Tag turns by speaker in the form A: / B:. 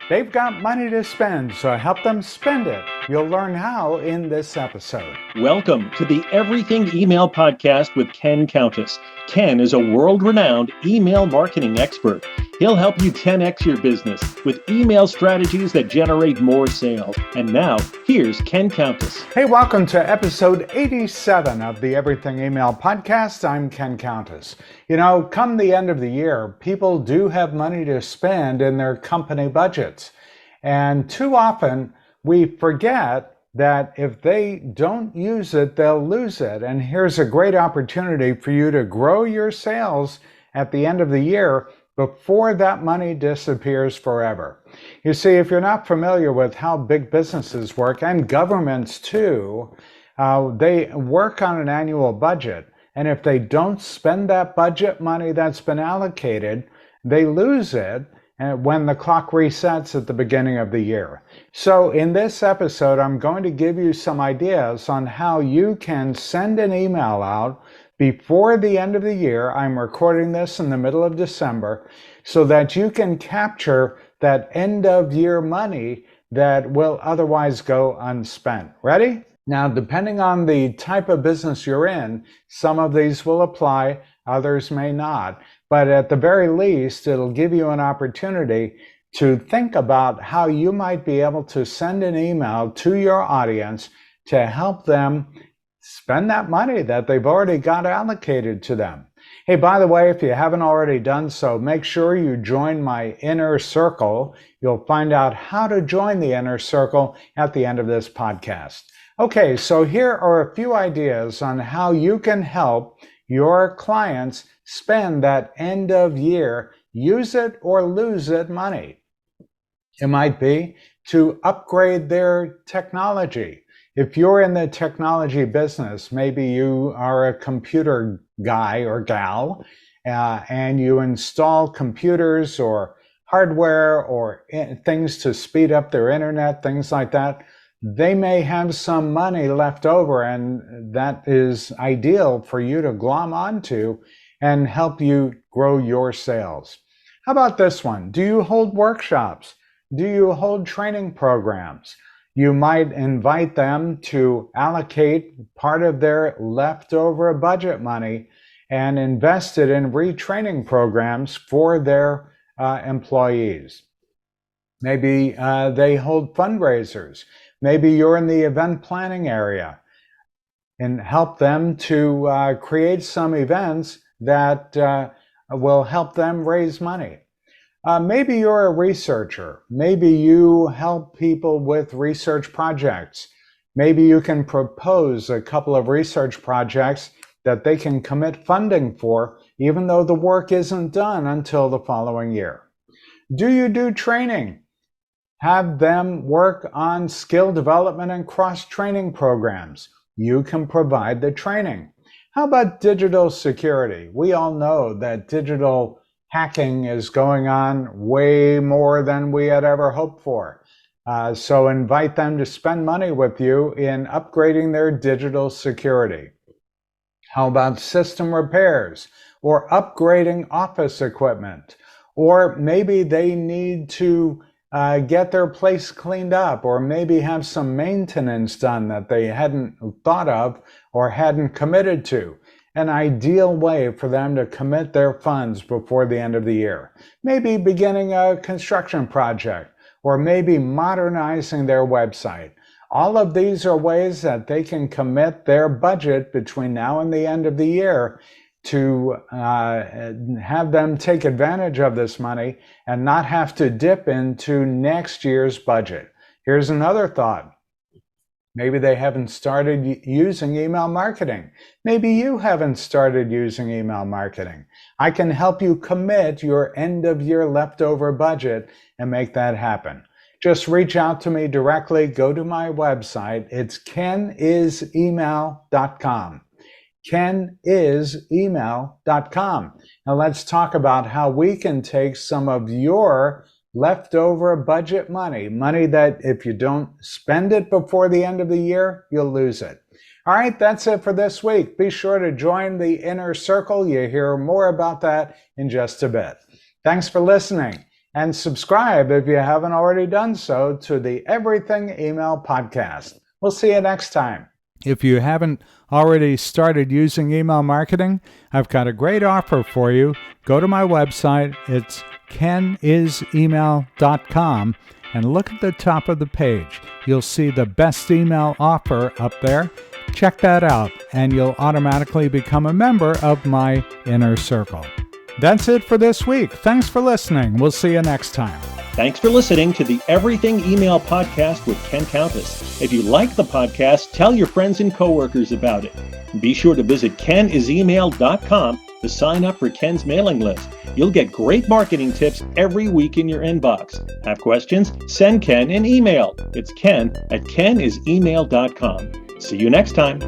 A: They've got money to spend, so help them spend it. You'll learn how in this episode.
B: Welcome to the Everything Email Podcast with Ken Countess. Ken is a world-renowned email marketing expert. He'll help you 10x your business with email strategies that generate more sales. And now, here's Ken Countess.
A: Hey, welcome to episode 87 of the Everything Email Podcast. I'm Ken Countess. You know, come the end of the year, people do have money to spend in their company budgets. And too often, we forget that if they don't use it, they'll lose it. And here's a great opportunity for you to grow your sales at the end of the year before that money disappears forever. You see, if you're not familiar with how big businesses work, and governments too, they work on an annual budget. And if they don't spend that budget money that's been allocated, they lose it when the clock resets at the beginning of the year. So in this episode, I'm going to give you some ideas on how you can send an email out before the end of the year. I'm recording this in the middle of December so that you can capture that end of year money that will otherwise go unspent. Ready? Now, depending on the type of business you're in, some of these will apply, others may not. But at the very least, it'll give you an opportunity to think about how you might be able to send an email to your audience to help them spend that money that they've already got allocated to them. Hey, by the way, if you haven't already done so, make sure you join my inner circle. You'll find out how to join the inner circle at the end of this podcast. Okay, so here are a few ideas on how you can help your clients spend that end of year, use it or lose it money. It might be to upgrade their technology. If you're in the technology business, maybe you are a computer guy or gal, and you install computers or hardware or things to speed up their internet, things like that. They may have some money left over, and that is ideal for you to glom onto and help you grow your sales. How about this one? Do you hold workshops? Do you hold training programs? You might invite them to allocate part of their leftover budget money and invest it in retraining programs for their employees. Maybe they hold fundraisers. Maybe you're in the event planning area and help them to create some events that will help them raise money. Maybe you're a researcher. Maybe you help people with research projects. Maybe you can propose a couple of research projects that they can commit funding for, even though the work isn't done until the following year. Do you do training? Have them work on skill development and cross-training programs. You can provide the training. How about digital security? We all know that digital hacking is going on way more than we had ever hoped for. So invite them to spend money with you in upgrading their digital security. How about system repairs or upgrading office equipment? Or maybe they need to get their place cleaned up, or maybe have some maintenance done that they hadn't thought of or hadn't committed to. An ideal way for them to commit their funds before the end of the year. Maybe beginning a construction project, or maybe modernizing their website. All of these are ways that they can commit their budget between now and the end of the year to have them take advantage of this money and not have to dip into next year's budget. Here's another thought. Maybe they haven't started using email marketing. Maybe you haven't started using email marketing. I can help you commit your end of year leftover budget and make that happen. Just reach out to me directly. Go to my website. It's kenisemail.com. kenisemail.com. Now let's talk about how we can take some of your leftover budget money that if you don't spend it before the end of the year, you'll lose it. All right, that's it for this week. Be sure to join the inner circle. You'll hear more about that in just a bit. Thanks for listening. And subscribe if you haven't already done so to the Everything Email Podcast. We'll see you next time. If you haven't already started using email marketing, I've got a great offer for you. Go to my website. It's kenisemail.com and look at the top of the page. You'll see the best email offer up there. Check that out and you'll automatically become a member of my inner circle. That's it for this week. Thanks for listening. We'll see you next time.
B: Thanks for listening to the Everything Email Podcast with Ken Countess. If you like the podcast, tell your friends and coworkers about it. Be sure to visit kenisemail.com to sign up for Ken's mailing list. You'll get great marketing tips every week in your inbox. Have questions? Send Ken an email. It's ken@kenisemail.com. See you next time.